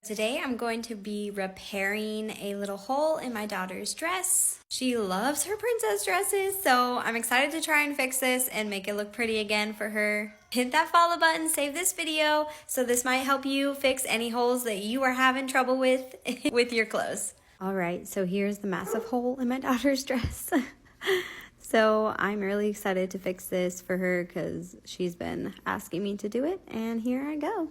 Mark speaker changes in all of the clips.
Speaker 1: Today I'm going to be repairing a little hole in my daughter's dress. She loves her princess dresses, so I'm excited to try and fix this and make it look pretty again for her. Hit that follow button, save this video, so this might help you fix any holes that you are having trouble with with your clothes. All right, so here's the massive hole in my daughter's dress. So I'm really excited to fix this for her because she's been asking me to do it, and here I go.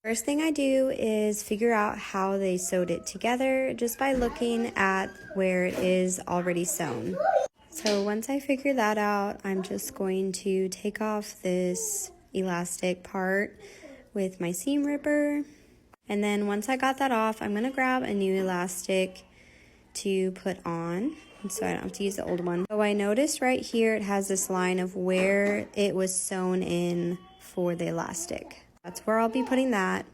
Speaker 1: First thing I do is figure out how they sewed it together just by looking at where it is already sewn. So once I figure that out, I'm just going to take off this elastic part with my seam ripper. And then once I got that off, I'm going to grab a new elastic to put on, so I don't have to use the old one. So I noticed right here it has this line of where it was sewn in for the elastic. That's where I'll be putting that.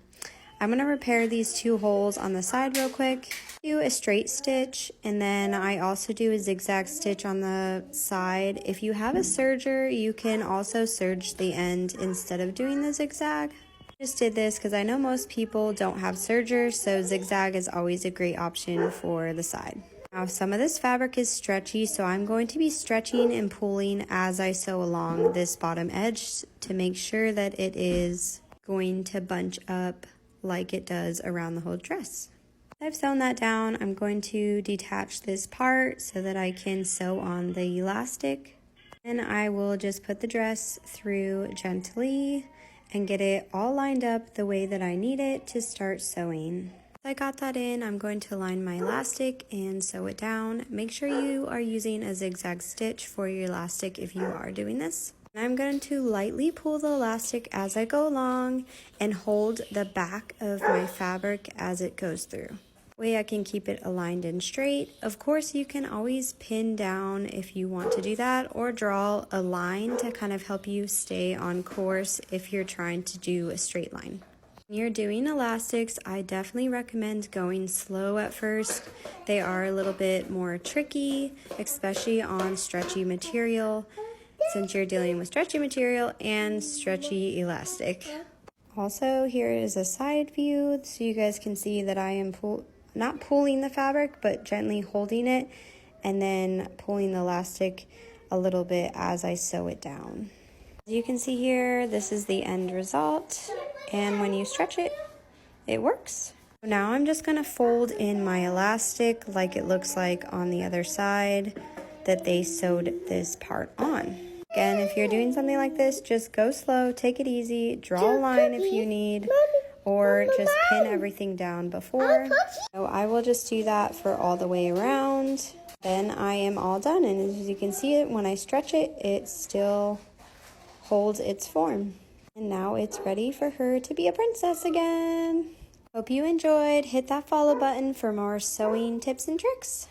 Speaker 1: I'm going to repair these two holes on the side real quick. Do a straight stitch, and then I also do a zigzag stitch on the side. If you have a serger, you can also serge the end instead of doing the zigzag. I just did this because I know most people don't have sergers, so zigzag is always a great option for the side. Now some of this fabric is stretchy, so I'm going to be stretching and pulling as I sew along this bottom edge to make sure that it is going to bunch up like it does around the whole dress. I've sewn that down. I'm going to detach this part so that I can sew on the elastic. And I will just put the dress through gently and get it all lined up the way that I need it to start sewing. Once I got that in, I'm going to line my elastic and sew it down. Make sure you are using a zigzag stitch for your elastic if you are doing this. I'm going to lightly pull the elastic as I go along and hold the back of my fabric as it goes through. That way I can keep it aligned and straight. Of course, you can always pin down if you want to do that, or draw a line to kind of help you stay on course if you're trying to do a straight line. When you're doing elastics, I definitely recommend going slow at first. They are a little bit more tricky, especially on stretchy material, since you're dealing with stretchy material and stretchy elastic. Also, here is a side view so you guys can see that I am not pulling the fabric, but gently holding it and then pulling the elastic a little bit as I sew it down. As you can see here, this is the end result, and when you stretch it, it works. Now I'm just going to fold in my elastic like it looks like on the other side that they sewed this part on. Again, if you're doing something like this, just go slow, take it easy, draw a line if you need, or just pin everything down before. So I will just do that for all the way around. Then I am all done, and as you can see it, when I stretch it, it still holds its form. And now it's ready for her to be a princess again. Hope you enjoyed. Hit that follow button for more sewing tips and tricks.